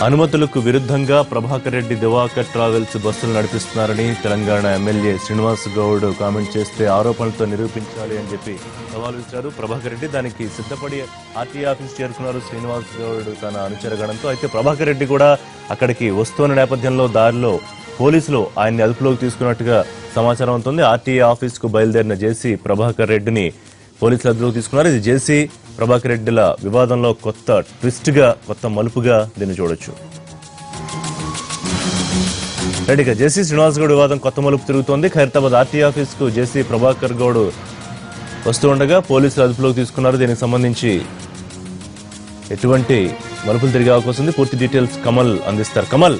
అనుమతులకు విరుద్ధంగా ప్రభాకర్ రెడ్డి దివాకర్ ట్రావెల్స్ బస్సులు నడిపిస్తున్నారని Telangana MLA Srinivas Goud comment చేస్తే ఆరోపణలతో నిరూపించాలి అని చెప్పి సవాల్ విసిరారు ప్రభాకర్ రెడ్డి. దానికి సిద్ధపడి ఆర్టీఏ ఆఫీస్ చేరుకున్నారు శ్రీనివాస్ గౌడ్ తన అనుచరగణంతో. అయితే ప్రభాకర్ రెడ్డి కూడా అక్కడికి వస్తున్న నేపథ్యంలో దారిలో పోలీసులు ఆయన్ని అదుపులోకి తీసుకున్నట్టుగా సమాచారం అవుతుంది. ఆర్టీఏ ఆఫీస్ కు బయలుదేరిన జేసీ ప్రభాకర్ రెడ్డిని పోలీసులు అదుపులోకి తీసుకున్నారు. ఇది జేసీ ప్రభాకర్ రెడ్డిల వివాదంలో కొత్త ట్విస్ట్ గా, కొత్త మలుపుగా దీన్ని చూడొచ్చు. రెడ్డిగా జేసీ శ్రీనివాస్ గౌడ్ వివాదం కొత్త మలుపు తిరుగుతోంది. ఖైరతాబాద్ ఆర్టీఏ ఆఫీస్ కు జేసీ ప్రభాకర్ గౌడ్ వస్తూ ఉండగా పోలీసులు అదుపులోకి తీసుకున్నారు. దీనికి సంబంధించి ఎటువంటి మలుపులు తిరిగే అవకాశం ఉంది? పూర్తి డీటెయిల్స్ కమల్ అందిస్తారు. కమల్,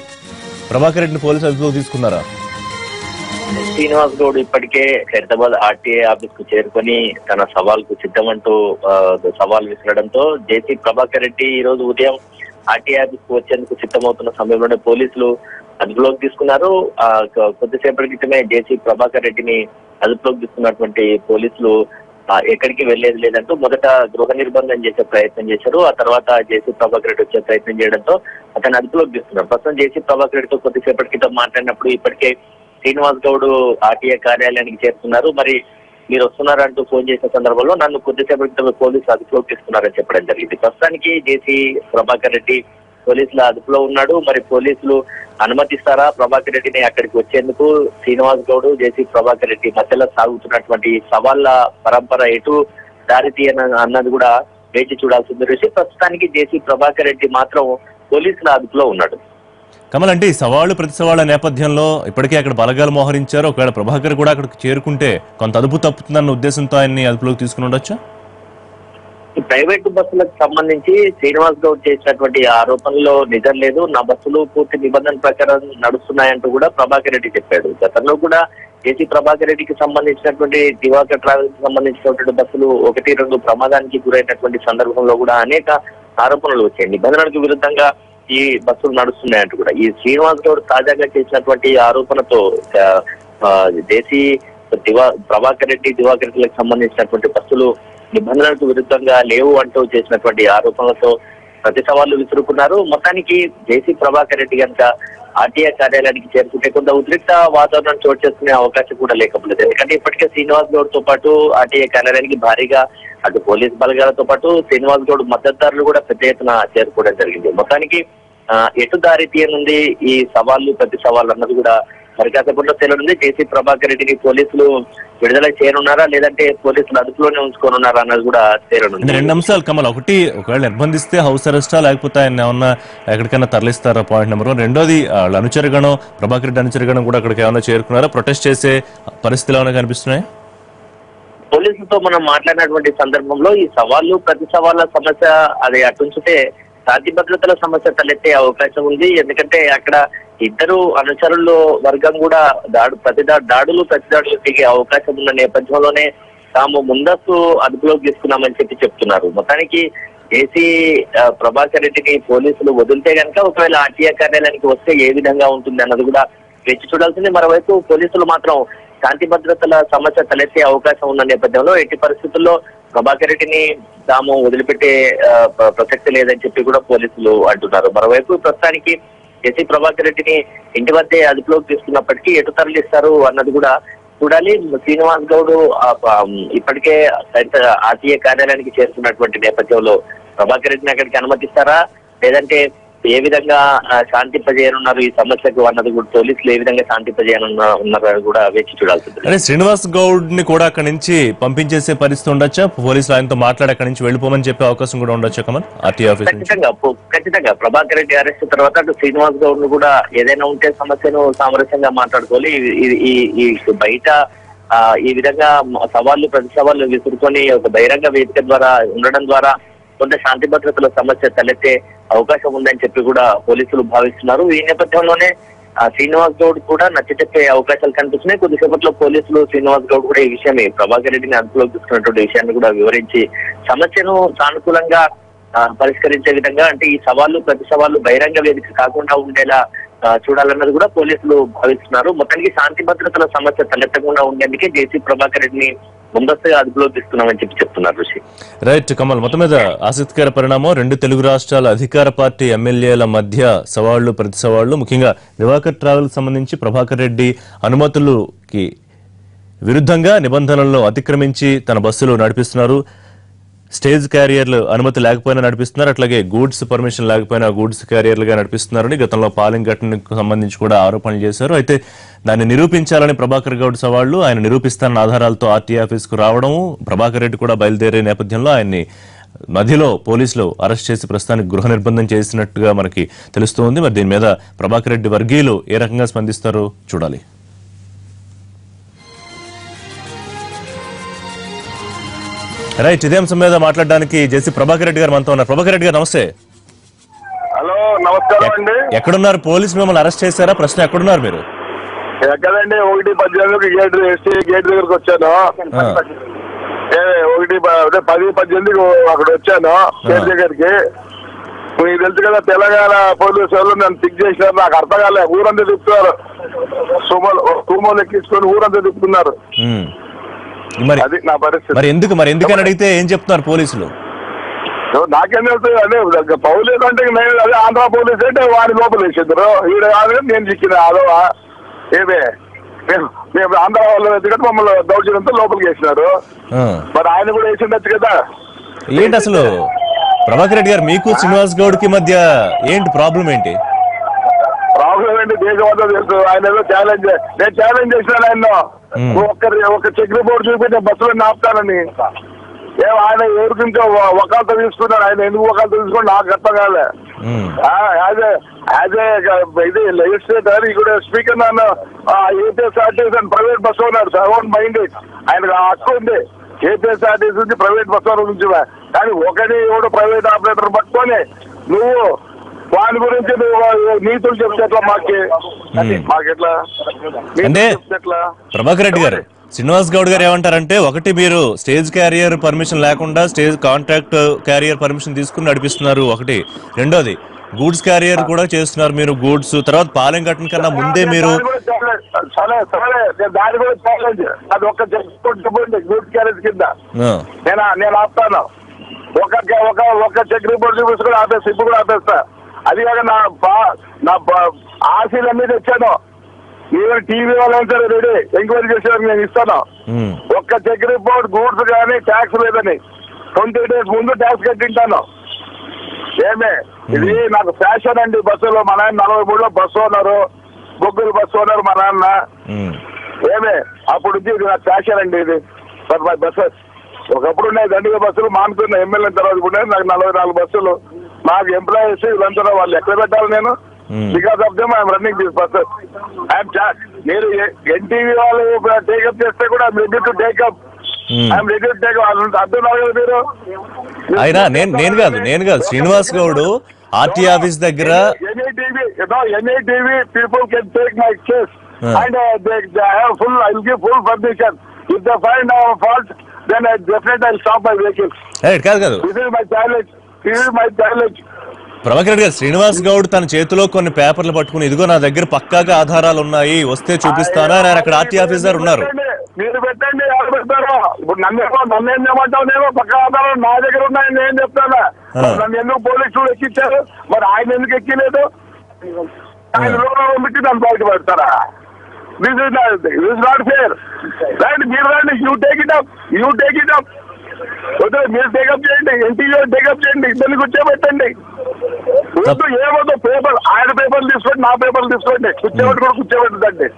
ప్రభాకర్ రెడ్డిని పోలీసులు అదుపులోకి తీసుకున్నారా? శ్రీనివాస్ గౌడ్ ఇప్పటికే ఖైరతాబాద్ ఆర్టీఏ ఆఫీస్ కు చేరుకొని తన సవాల్కు సిద్ధమంటూ సవాల్ విసరడంతో జేసీ ప్రభాకర్ రెడ్డి ఈ రోజు ఉదయం ఆర్టీఏ ఆఫీస్ కు వచ్చేందుకు సిద్ధమవుతున్న సమయంలోనే పోలీసులు అదుపులోకి తీసుకున్నారు. కొద్దిసేపటి క్రితమే జేసీ ప్రభాకర్ రెడ్డిని అదుపులోకి తీసుకున్నటువంటి పోలీసులు ఎక్కడికి వెళ్లేది లేదంటూ మొదట గృహ నిర్బంధం చేసే ప్రయత్నం చేశారు. ఆ తర్వాత జేసీ ప్రభాకర్ రెడ్డి వచ్చే ప్రయత్నం చేయడంతో అతను అదుపులోకి తీసుకున్నారు. ప్రస్తుతం జేసీ ప్రభాకర్ రెడ్డితో కొద్దిసేపటి క్రితం మాట్లాడినప్పుడు ఇప్పటికే శ్రీనివాస్ గౌడ్ ఆర్టీఏ కార్యాలయానికి చేరుతున్నారు, మరి మీరు వస్తున్నారంటూ ఫోన్ చేసిన సందర్భంలో నన్ను కొద్దిసేపటి క్రితం పోలీసులు అదుపులోకి తీసుకున్నారని చెప్పడం జరిగింది. ప్రస్తుతానికి జేసీ ప్రభాకర్ రెడ్డి పోలీసుల అదుపులో ఉన్నాడు. మరి పోలీసులు అనుమతిస్తారా ప్రభాకర్ రెడ్డిని అక్కడికి వచ్చేందుకు? శ్రీనివాస్ గౌడ్, జేసీ ప్రభాకర్ రెడ్డి మధ్యలో సాగుతున్నటువంటి సవాళ్ల పరంపర ఎటు దారితీయ అన్నది కూడా వేచి చూడాల్సింది విషయం. ప్రస్తుతానికి జేసీ ప్రభాకర్ రెడ్డి మాత్రం పోలీసుల అదుపులో ఉన్నాడు. కమల్, అంటే ఈ సవాళ్లు ప్రతి సవాళ్ల నేపథ్యంలో ఇప్పటికే అక్కడ బలగాలు మోహరించారు. ఒకవేళ ప్రభాకర్ కూడా అక్కడికి చేరుకుంటే కొంత అదుపు తప్పుతుందన్న ఉద్దేశంతో ఆయన్ని అదుపులోకి తీసుకుని ఉండొచ్చా? ఈ ప్రైవేటు బస్సులకు సంబంధించి శ్రీనివాస్ గౌడ్ చేసినటువంటి ఆరోపణలో నిజం లేదు. నా బస్సులు పూర్తి నిబంధన ప్రకారం నడుస్తున్నాయంటూ కూడా ప్రభాకర్ రెడ్డి చెప్పాడు. గతంలో కూడా జేసీ ప్రభాకర్ రెడ్డికి సంబంధించినటువంటి దివాకర్ ట్రావెల్స్ కి సంబంధించినటువంటి బస్సులు 1-2 ప్రమాదానికి గురైనటువంటి సందర్భంలో కూడా అనేక ఆరోపణలు వచ్చాయి. నిబంధనలకు విరుద్ధంగా ఈ బస్సులు నడుస్తున్నాయంటూ కూడా ఈ శ్రీనివాస్ గౌడ్ తాజాగా చేసినటువంటి ఆరోపణతో జేసీ ప్రభాకర్ రెడ్డి దివాకర్ రెడ్డిలకు సంబంధించినటువంటి బస్సులు నిబంధనలకు విరుద్ధంగా లేవు అంటూ చేసినటువంటి ఆరోపణలతో ప్రతి సవాళ్లు విసురుకున్నారు. మొత్తానికి జేసీ ప్రభాకర్ రెడ్డి కనుక ఆర్టీఏ కార్యాలయానికి చేరుకుంటే కొంత ఉద్రిక్త వాతావరణం చోటు చేసుకునే అవకాశం కూడా లేకపోలేదు. ఎందుకంటే ఇప్పటికే శ్రీనివాస్ గౌడ్ తో పాటు ఆర్టీఏ కార్యాలయానికి భారీగా అటు పోలీస్ బలగాలతో పాటు శ్రీనివాస్ గౌడ్ మద్దతుదారులు కూడా పెద్ద ఎత్తున చేరుకోవడం జరిగింది. మొత్తానికి ఎటు దారి తీయనుంది ఈ సవాళ్లు, ప్రతి సవాళ్ళు అన్నది కూడా మరి కాసేపట్లో తేలనుంది. జేసీ ప్రభాకర్ రెడ్డిని పోలీసులు విడుదల చేయనున్నారా లేదంటే పోలీసులు అదుపులోనే ఉంచుకోనున్నారా అన్నది కూడా తేలనుంది. 2 అంశాలు కమల్. ఒకటి, ఒకవేళ నిర్బంధిస్తే హౌస్ అరెస్టా లేకపోతే ఆయన ఏమన్నా ఎక్కడికైనా తరలిస్తారా? Point number 1. రెండోది, అనుచరగణం ప్రభాకర్ రెడ్డి అనుచరగణం కూడా అక్కడికి ఏమైనా చేరుకున్నారా? ప్రొటెస్ట్ చేసే పరిస్థితులు ఏమైనా కనిపిస్తున్నాయి? పోలీసులతో మనం మాట్లాడినటువంటి సందర్భంలో ఈ సవాళ్లు, ప్రతి సవాళ్ల సమస్య అది అటుంచితే శాంతి భద్రతల సమస్య తలెత్తే అవకాశం ఉంది. ఎందుకంటే అక్కడ ఇద్దరు అనుచరుల్లో వర్గం కూడా దాడులు దిగే అవకాశం ఉన్న నేపథ్యంలోనే తాము ముందస్తు అదుపులోకి తీసుకున్నామని చెప్తున్నారు. మొత్తానికి జేసీ ప్రభాకర్ రెడ్డిని పోలీసులు వదిలితే కనుక ఒకవేళ ఆర్టీఏ కార్యాలయానికి వస్తే ఏ విధంగా ఉంటుంది అన్నది కూడా వేచి చూడాల్సింది. మరోవైపు పోలీసులు మాత్రం శాంతి భద్రతల సమస్య తలెత్తే అవకాశం ఉన్న నేపథ్యంలో ఎట్టి పరిస్థితుల్లో ప్రభాకర్ రెడ్డిని తాము వదిలిపెట్టే ప్రసక్తి లేదని చెప్పి కూడా పోలీసులు అంటున్నారు. మరోవైపు ప్రస్తుతానికి జేసీ ప్రభాకర్ రెడ్డిని ఇంటి వద్దే అదుపులోకి తీసుకున్నప్పటికీ ఎటు తరలిస్తారు అన్నది కూడా చూడాలి. శ్రీనివాస్ గౌడ్ ఇప్పటికే ఆర్టీఏ కార్యాలయానికి చేరుకున్నటువంటి నేపథ్యంలో ప్రభాకర్ రెడ్డిని అక్కడికి అనుమతిస్తారా లేదంటే ఏ విధంగా శాంతింపజేయనున్నారు ఈ సమస్యకు అన్నది కూడా పోలీసులు ఏ విధంగా శాంతింపజేయనున్నారు కూడా వేచి చూడాల్సింది. అంటే శ్రీనివాస్ గౌడ్ ని కూడా అక్కడి నుంచి పంపించేసే పరిస్థితి ఉండొచ్చా? పోలీసులు ఆయనతో మాట్లాడి అక్కడి నుంచి వెళ్ళిపోమని చెప్పే అవకాశం కూడా ఉండొచ్చా కమల్? ఆర్టీఏ ఆఫీస్ ఖచ్చితంగా ప్రభాకర్ రెడ్డి అరెస్ట్ తర్వాత అటు శ్రీనివాస్ గౌడ్ ను కూడా ఏదైనా ఉంటే సమస్యను సామరస్యంగా మాట్లాడుకోవాలి. ఈ బయట ఈ విధంగా సవాళ్లు, ప్రతి సవాళ్లు విసురుకొని ఒక బహిరంగ వేదిక ద్వారా ఉండడం ద్వారా కొంత శాంతి భద్రతల సమస్య తలెత్తే అవకాశం ఉందని చెప్పి కూడా పోలీసులు భావిస్తున్నారు. ఈ నేపథ్యంలోనే శ్రీనివాస్ గౌడ్ కూడా నచ్చ చెప్పే అవకాశాలు కనిపిస్తున్నాయి. కొద్దిసేపట్లో పోలీసులు శ్రీనివాస్ గౌడ్ కూడా ఈ విషయమే ప్రభాకర్ రెడ్డిని అదుపులోకి తీసుకున్నటువంటి విషయాన్ని కూడా వివరించి సమస్యను సానుకూలంగా పరిష్కరించే విధంగా, అంటే ఈ సవాళ్లు, ప్రతి సవాళ్లు బహిరంగ వేదిక కాకుండా ఉండేలా చూడాలన్నది కూడా పోలీసులు భావిస్తున్నారు. మొత్తానికి శాంతి భద్రతల సమస్య తలెత్తకుండా ఉండేందుకే జేసీ ప్రభాకర్ రెడ్డిని ముందస్తుగా అదుపులోకి తీసుకున్నామని చెప్తున్నారు ఋషి. రైట్ కమల్, మొత్తం మీద ఆసక్తికర పరిణామం. రెండు తెలుగు రాష్ట్రాల అధికార పార్టీ ఎమ్మెల్యేల మధ్య సవాళ్లు ప్రతి సవాళ్లు. ముఖ్యంగా దివాకర్ ట్రావెల్ సంబంధించి ప్రభాకర్ రెడ్డి అనుమతులకి విరుద్ధంగా నిబంధనలను అతిక్రమించి తన బస్సులు నడిపిస్తున్నారు. స్టేజ్ క్యారియర్లు అనుమతి లేకపోయినా నడిపిస్తున్నారు, అట్లాగే గూడ్స్ పర్మిషన్ లేకపోయినా గూడ్స్ క్యారియర్లుగా నడిపిస్తున్నారని గతంలో పాలింగ్ ఘటనకు సంబంధించి కూడా ఆరోపణలు చేశారు. అయితే దాన్ని నిరూపించాలని ప్రభాకర్ గౌడ్ సవాళ్లు, ఆయన నిరూపిస్తాన్న ఆధారాలతో ఆర్టీఐ ఆఫీస్కు రావడం, ప్రభాకర్ రెడ్డి కూడా బయలుదేరే నేపథ్యంలో ఆయన్ని మధ్యలో పోలీసులు అరెస్ట్ చేసి ప్రస్తుతానికి గృహ నిర్బంధం చేసినట్టుగా మనకి తెలుస్తోంది. మరి దీని మీద ప్రభాకర్ రెడ్డి వర్గీయులు ఏ రకంగా స్పందిస్తారో చూడాలి. రైట్, ఇదే అంశం మీద మాట్లాడడానికి జేసీ ప్రభాకర్ రెడ్డి గారు మనతో ఉన్నారు. ప్రభాకర్ రెడ్డి గారు నమస్తే. హలో, నమస్కారం అండి. ఎక్కడున్నారు? పోలీసులు మిమ్మల్ని అరెస్ట్ చేశారా? ప్రశ్న ఎక్కడున్నారు మీరు? ఎక్కడండి? 1:18 గేట్ దగ్గరకు వచ్చాను. 10:18 అక్కడ వచ్చాను గేట్ దగ్గరికి. మీకు తెలుసు కదా, తెలంగాణ పోలీసు వాళ్ళు నన్ను పిక్ చేసినారు. నాకు అర్థం కాలే. ఊరంతా తిప్పుతున్నారు, సుమోలు ఎక్కించుకొని ఊరంతా తిప్పుతున్నారు. అది నా పరిస్థితి. మరి ఎందుకని అడిగితే ఏం చెప్తున్నారు పోలీసులు? నాకేం తెలుసు అదే పోలీసు అంటే నేను అదే ఆంధ్ర పోలీసు అంటే వాడి లోపల వేసేద్దరు. ఈడ కాదు నేను చిక్కిన అదవా ఏమే మేము ఆంధ్ర వాళ్ళు ఎందుకంటే మమ్మల్ని దౌర్జన్యంతో లోపలికి వేసినారు. మరి ఆయన కూడా వేసిండొచ్చు కదా. ఏంటి అసలు ప్రభాకర్ రెడ్డి గారు మీకు శ్రీనివాస్ గౌడ్ కి మధ్య ఏంటి ప్రాబ్లం? ఏంటి ప్రాబ్లం ఏంటి? దేశమంతా తెలుసు. ఆయన ఏదో నేను ఛాలెంజ్ చేసినాను ఆయన. ఒక చెక్ రిపోర్ట్ చూపించే బస్సులో ఆపుతానని. ఆయన ఎవరికి ఇంకా వకాలతో తీసుకున్నాడు. ఆయన ఎందుకు వకాలతో తీసుకుని నాకు అర్థం కాలే. ఇది లెజిస్లేటర్ ఇక్కడ స్పీకర్ నన్ను ఏపీఎస్ఆర్టీసీ అని ప్రైవేట్ బస్సు ఉన్నాడు. సరౌండ్ మైండ్ ఆయనకు ఆ హక్కు ఉంది. ఏపీఎస్ఆర్టీసీ నుంచి ప్రైవేట్ బస్సు నుంచి. కానీ ఒకటి ఎవడు ప్రైవేట్ ఆపరేటర్ పట్టుకొని నువ్వు వాని గురించి నీతులు చెప్తే ఎట్లా? మాకెట్లా అంటే ప్రభాకర్ రెడ్డి గారు, శ్రీనివాస్ గౌడ్ గారు ఏమంటారంటే, ఒకటి మీరు స్టేజ్ క్యారియర్ పర్మిషన్ లేకుండా స్టేజ్ కాంట్రాక్ట్ క్యారియర్ పర్మిషన్ తీసుకుని నడిపిస్తున్నారు ఒకటి. రెండోది గూడ్స్ క్యారియర్ కూడా చేస్తున్నారు మీరు. గూడ్స్ తర్వాత పాలెం ఘటన కన్నా ముందే మీరు దాని కూడా ఛాలెంజ్. అది ఒక గూడ్స్ క్యారియర్ కింద నేను ఆపుతాను. ఒక చెక్ రిపోర్ట్ చూపించుకుని ఆపేస్తా. ఇప్పుడు కూడా ఆపేస్తా. అది కాక నా ఆశీలన్నీ తెచ్చాను. ఈవెన్ టీవీ వాళ్ళని సరే రెడీ ఎంక్వైరీ చేసేదానికి నేను ఇస్తాను. ఒక్క చెక్ రిపోర్ట్ గూడ్స్ కానీ ట్యాక్స్ లేదని 20 days ముందు ట్యాక్స్ కట్టింటాను. ఏమే ఇది నాకు ఫ్యాషన్ అండి. బస్సులో మా నాయన 43లో బస్సు ఉన్నారు, బొగ్గులు బస్సు ఉన్నారు మా నాన్న. ఏమే అప్పుడు ఇది నాకు ఫ్యాషన్ అండి. ఇది బస్సెస్ ఒకప్పుడు ఉన్నాయి దండిగా బస్సులు, మానుకున్న ఎమ్మెల్యే తర్వాత కూడా నాకు 44 బస్సులు. నాకు ఎంప్లాయీస్ వీళ్ళంతా వాళ్ళు ఎక్కడ పెట్టాలి నేను? Because of them I'm running this buses. మీరు ఎన్టీవీ వాళ్ళు టేకప్ చేస్తే కూడా I'm ready to take up. I'm ready to take up. అర్థం కాదు మీరు. అయినా నేను కాదు శ్రీనివాస్ గౌడ్ ఆర్టీ ఆఫీస్ దగ్గర NITV people can take my case and they have full I will give full permission. If they find hour fault then I definitely I'll stop my vehicles. కాదు This is my challenge. Prabhakar Reddy గారు, శ్రీనివాస్ గౌడ్ తన చేతిలో కొన్ని పేపర్లు పట్టుకుని ఇదిగో నా దగ్గర పక్కాగా ఆధారాలు ఉన్నాయి, వస్తే చూపిస్తానా అని అక్కడ ఆర్టీ ఆఫీసర్ ఉన్నారు. మీరు పెట్టండి, ఎవరు పెడతారో. ఇప్పుడు నన్ను ఏం చేయమంటావు? నేను పక్క ఆధారాలు నా దగ్గర ఉన్నాయని నేను చెప్తానా? నన్ను ఎందుకు పోలీసులు ఎక్కించారు? మరి ఆయన ఎందుకు ఎక్కిలేదు? ఆయన లోపల పెట్టి నన్ను బయట పెడతారా? This is not fair. Right? మీరు రండి, you take it up. మీరు టేకప్ చేయండి, ఎన్టీవీ టేకప్ చేయండి, ఇద్దరిని కూర్చోబెట్టండి. ఏమవుతుందో పేపర్ ఆయన పేపర్లు తీసుకోండి, నా పేపర్లు తీసుకోండి. కూర్చోబెట్టి కూడా కూర్చోబెట్టండి.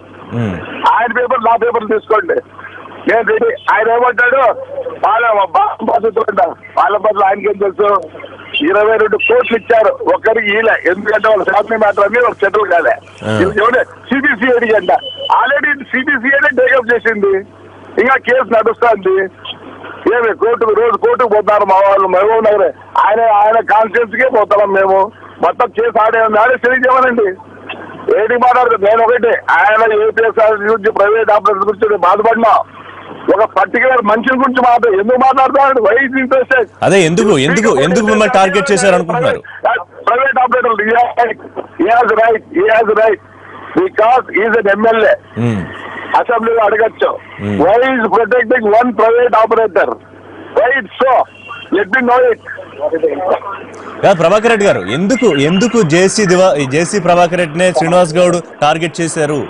ఆయన పేపర్ నా పేపర్లు తీసుకోండి. నేను రెడీ. ఆయన ఏమంటాడు? వాళ్ళ బస్సులు ఆయనకేం తెలుసు? 22 కోట్లు ఇచ్చారు ఒక్కరికి ఈలే. ఎందుకంటే వాళ్ళ ఫ్యామిలీ మ్యాటర్ అని ఒక సెటిల్ కాలే. సిబిసిఐడి అంట. ఆల్రెడీ సిబిసిఐడి టేకప్ చేసింది. ఇంకా కేసు నడుస్తుంది. ఏమి రోజు కోర్టుకు పోతారు మా వాళ్ళు. మహబూబ్ నగర్ ఆయన కాన్ఫిడెన్స్ కే పోతాం మేము. మొత్తం కేసు ఆడే తెలియజేయమనండి. ఏంటి మాట్లాడుతుంది? నేను ఒకటి, ఆయన ఏపీఎస్ఆర్ గురించి ప్రైవేట్ ఆపరేటర్ గురించి బాధపడినా, ఒక పర్టికులర్ మనిషి గురించి ఎందుకు మాట్లాడుతున్నాడు? Why is interested? అదే ఎందుకు మిమ్మల్ని టార్గెట్ చేశారు అనుకుంటున్నారు? Private operator right because is an MLA అసెంబ్లీలో అడగచ్చు. Why is protecting one private operator? Why it so? Let me know it. Prabhakar Reddy గారు, ఎందుకు జేసీ ప్రభాకర్ రెడ్డినే శ్రీనివాస్ గౌడ్ టార్గెట్ చేశారు?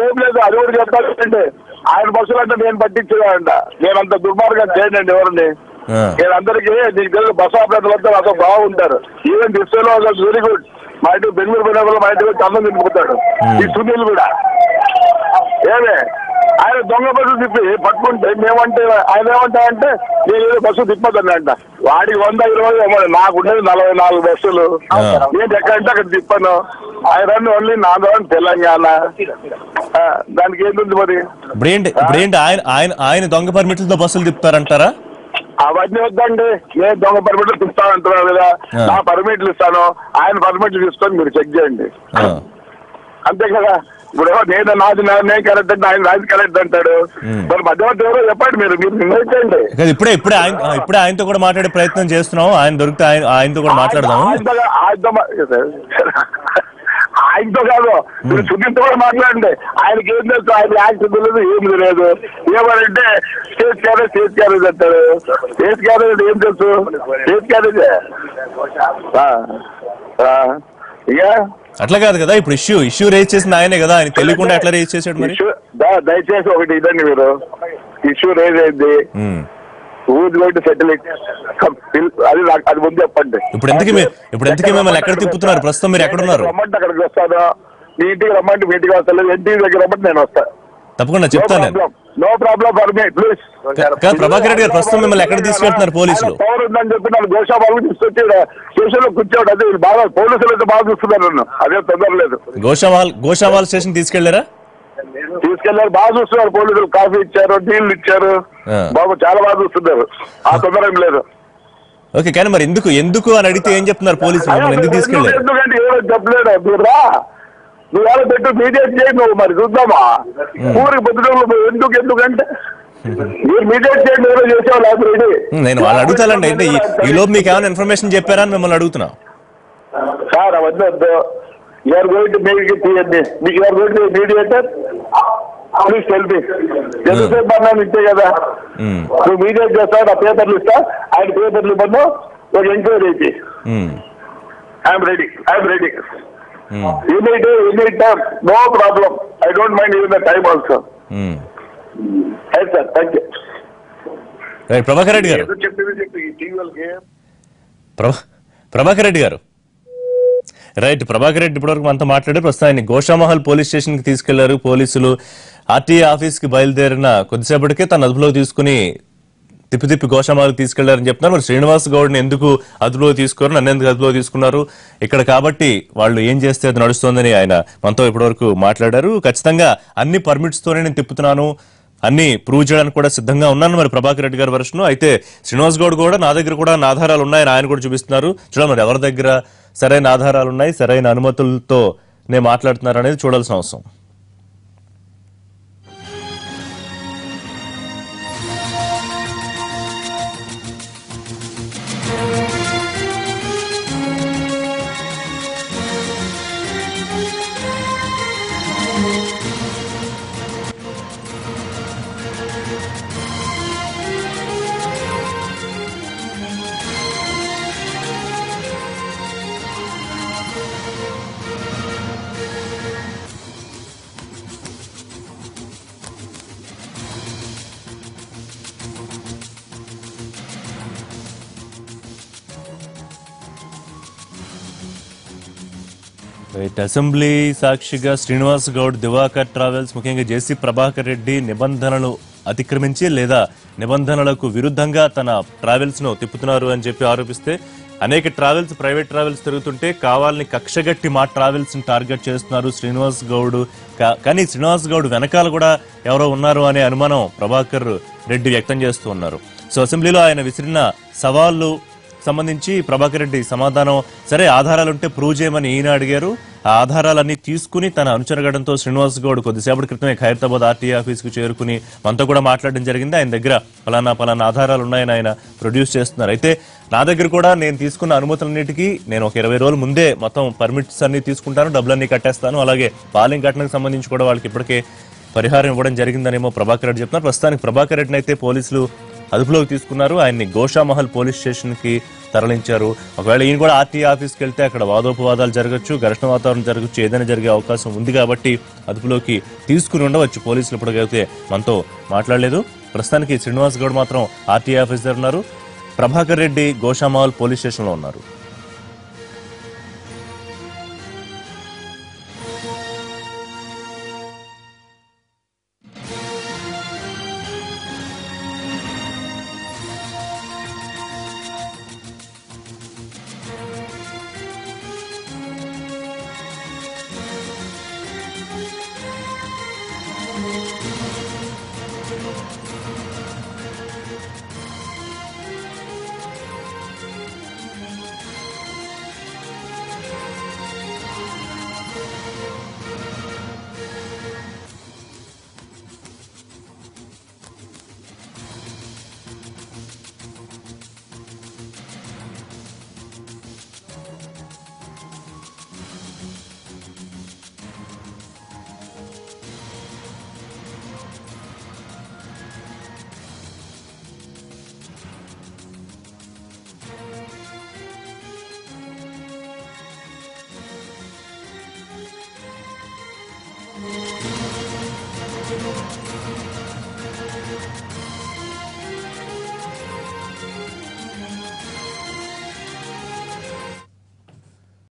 ఏం లేదు, అది కూడా చెప్తానండి. ఆయన బస్సులు అంటే నేను పట్టించేదానంట. నేను అంత దుర్మార్గం చేయండి ఎవరిని. నేను అందరికీ నీకు తెలుసు బస్ ఆపరేటర్లు అంతా నాతో బాగుంటారు. ఈవెన్ డిస్ట్రిక్ట్ లో వెరీ గుడ్. మా ఇంటికి బెంగళూరు పోయిన మా ఇంటికి అన్నం తినిపోతాడు ఈ సునీల్ కూడా. ఏమే ఆయన దొంగ బస్సు తిప్పి పట్టుకుంటే మేమంటే ఆయన ఏమంటాయంటే నేను ఏదో బస్సు తిప్పదండి అంట. వాడికి 120 నాకుండేది 44 బస్సులు. నేను ఎక్కడంటే అక్కడ తిప్పాను. ఆయన ఓన్లీ నాంధ్ర తెలంగాణ. దానికి ఏంటుంది మరి? ఆయన దొంగ పర్మిట్లతో బస్సులు తిప్పుతారంటారా? అవన్నీ వద్దండి. నేను దొంగ పర్మిట్లు తిప్పుతాను అంటున్నాను కదా. నా పర్మిట్లు ఇస్తాను, ఆయన పర్మిట్లు తీసుకొని మీరు చెక్ చేయండి. అంతే కదా. ఇప్పుడు నేను నేను కరెక్ట్ అంటే ఆయన రాజు కరెక్ట్ అంటాడు. మరి మధ్యవర్తి ఎవరో చెప్పండి. మీరు నిర్ణయించండి. ఇప్పుడే ఆయనతో కూడా మాట్లాడే ప్రయత్నం చేస్తున్నాం. ఆయన దొరికితే ఆయనతో కూడా మాట్లాడదాం. ఆయనతో కాదు, మీరు సునీల్తో కూడా మాట్లాడండి. ఆయనకి ఏం తెలుసు? ఆయన యాక్షన్ తెలియదు, ఏం తెలియదు. ఏమనంటే స్టేట్ క్యారేజ్ అంటారు. స్టేట్ క్యారేజ్ ఏం తెలుసు? స్టేట్ క్యారేజ్ ఇక అట్లా కాదు కదా. ఇప్పుడు ఇష్యూ రేజ్ చేసింది ఆయనే కదా. ఆయన తెలియకుండా ఎట్లా రేజ్ చేశాడు మరి? దయచేసి ఒకటి ఇదండి, మీరు ఇష్యూ రేజ్ అయింది. అది ముందు చెప్పండి. ఇప్పుడు ఎందుకు మిమ్మల్ని ఎక్కడ తిప్పుతున్నారు? ప్రస్తుతం మీరు ఎక్కడ ఉన్నారు? రమ్మంటే అక్కడికి వస్తాను. మీ ఇంటికి రమ్మంటే మీ ఇంటికి వస్తాను. ఇంటి దగ్గర రమ్మంటే నేను వస్తాను. తప్పకుండా చెప్తాను. No problem for me please. Prabhakar Reddy గారు, ప్రస్తుతం మిమ్మల్ని ఎక్కడ తీసుకెళ్తున్నారు పోలీసులు? పవర్ ఉందని చెప్పి నన్ను గోషామాలకు తీసుకొచ్చి స్టేషన్ లో కూర్చోడు. అదే బాగా పోలీసులు అయితే బాగా చూస్తున్నారు నన్ను. అదే తొందర లేదు. గోషామాల్ స్టేషన్ తీసుకెళ్లారా? తీసుకెళ్లారు. బాగా చూస్తున్నారు పోలీసులు. కాఫీ ఇచ్చారు, టీలు ఇచ్చారు. బాబు చాలా బాగా చూస్తున్నారు. ఆ తొందర ఏం లేదు. ఓకే, కానీ మరి ఎందుకు అని అడిగితే ఏం చెప్తున్నారు పోలీసులు? ఎందుకు తీసుకెళ్లారు? ఎందుకంటే ఎవరో చెప్పలేడు. మీరు రా, నువ్వు ఎవరో పెట్టు, మీడియేట్ చేయి. నువ్వు మరి చూద్దామా ఊరికి పొద్దుటంలో ఎందుకంటే మీరు మీడియేట్ చేయండి. ఎవరో చేసేవాళ్ళు ఆల్రెడీ. నేను వాళ్ళు అడుగుతానండి. అంటే ఈ లోపు మీకు ఏమైనా ఇన్ఫర్మేషన్ చెప్పారా అని మిమ్మల్ని అడుగుతున్నా. సార్ అవన్నీ వద్దు. You're going to make it మీకు you're going to mediator please tell me. ఎంతసేపు అన్నాను ఇంతే కదా. నువ్వు మీడియేట్ చేస్తావు, నా పేపర్లు ఇస్తా. ఆయన పేపర్లు ఇవ్వను, ఒక ఎంక్వైరీ అయితే I'm ready. Any time, no problem. I don't mind even the time also. Sir thank you. Prabhakar Reddy గారు, ప్రభాకర్ రెడ్డి గారు రైట్. ప్రభాకర్ రెడ్డి ఇప్పటివరకు మనతో మాట్లాడారు. ప్రస్తుతం ఆయన గోషామహల్ పోలీస్ స్టేషన్ కి తీసుకెళ్లారు పోలీసులు. ఆర్టీఏ ఆఫీస్ కి బయలుదేరిన కొద్దిసేపటికే తన అదుపులో తీసుకుని తిప్పి గోషామహల్ తీసుకెళ్లారని చెప్తున్నారు. మరి శ్రీనివాస్ గౌడ్ని ఎందుకు అదుపులో తీసుకోరు, నన్ను ఎందుకు అదుపులో తీసుకున్నారు ఇక్కడ కాబట్టి వాళ్ళు ఏం చేస్తే అది నడుస్తోందని ఆయన మనతో ఇప్పటివరకు మాట్లాడారు. ఖచ్చితంగా అన్ని పర్మిట్స్ తోనే నేను తిప్పుతున్నాను, అన్ని ప్రూవ్ చేయడానికి కూడా సిద్ధంగా ఉన్నాను మరి ప్రభాకర్ రెడ్డి గారి వర్షను. అయితే శ్రీనివాస్ గౌడ్ కూడా నా దగ్గర కూడా ఆధారాలు ఉన్నాయని ఆయన కూడా చూపిస్తున్నారు. చూడాలి మరి ఎవరి దగ్గర సరైన ఆధారాలు ఉన్నాయి, సరైన అనుమతులతో నేను మాట్లాడుతున్నారు అనేది చూడాల్సిన అవసరం. అసెంబ్లీ సాక్షిగా శ్రీనివాస్ గౌడ్ దివాకర్ ట్రావెల్స్ ముఖ్యంగా జేసీ ప్రభాకర్ రెడ్డి నిబంధనలు అతిక్రమించి లేదా నిబంధనలకు విరుద్ధంగా తన ట్రావెల్స్ ను తిప్పుతున్నారు అని చెప్పి ఆరోపిస్తే అనేక ట్రావెల్స్ ప్రైవేట్ ట్రావెల్స్ తిరుగుతుంటే కావాలని కక్షగట్టి మా ట్రావెల్స్ ని టార్గెట్ చేస్తున్నారు శ్రీనివాస్ గౌడ్. కానీ శ్రీనివాస్ గౌడ్ వెనకాల కూడా ఎవరో ఉన్నారు అనే అనుమానం ప్రభాకర్ రెడ్డి వ్యక్తం చేస్తూ ఉన్నారు. సో అసెంబ్లీలో ఆయన విసిరిన సవాళ్లు సంబంధించి ప్రభాకర్ రెడ్డి సమాధానం సరే ఆధారాలుంటే ప్రూవ్ చేయమని ఈయన అడిగారు. ఆ ఆధారాలన్నీ తీసుకుని తన అనుచరగడంతో శ్రీనివాస్ గౌడ్ కొద్దిసేపటి క్రితమే ఖైరతాబాద్ ఆర్టీఏ ఆఫీస్ కు చేరుకుని మనతో కూడా మాట్లాడడం జరిగింది. ఆయన దగ్గర పలానా ఆధారాలు ఉన్నాయని ఆయన ప్రొడ్యూస్ చేస్తున్నారు. అయితే నా దగ్గర కూడా నేను తీసుకున్న అనుమతులన్నిటికీ నేను ఒక 20 రోజుల ముందే మొత్తం పర్మిట్స్ అన్ని తీసుకుంటాను, డబ్బులన్నీ కట్టేస్తాను, అలాగే పాలింగ్ ఘటనకు సంబంధించి కూడా వాళ్ళకి ఇప్పటికే పరిహారం ఇవ్వడం జరిగిందనేమో ప్రభాకర్ రెడ్డి చెప్తున్నారు. ప్రస్తుతానికి ప్రభాకర్ రెడ్డిని అయితే పోలీసులు అదుపులోకి తీసుకున్నారు. ఆయన్ని గోషామహల్ పోలీస్ స్టేషన్ కి తరలించారు. ఒకవేళ ఈయన కూడా ఆర్టీఏ ఆఫీస్కి వెళ్తే అక్కడ వాదోపవాదాలు జరగచ్చు, ఘర్షణ వాతావరణం జరగచ్చు, ఏదైనా జరిగే అవకాశం ఉంది కాబట్టి అదుపులోకి తీసుకుని ఉండవచ్చు. పోలీసులు ఇప్పటికైతే మనతో మాట్లాడలేదు. ప్రస్తుతానికి శ్రీనివాస్ గౌడ్ మాత్రం ఆర్టీఏ ఆఫీస్ దగ్గర ఉన్నారు. ప్రభాకర్ రెడ్డి గోషామహల్ పోలీస్ స్టేషన్లో ఉన్నారు.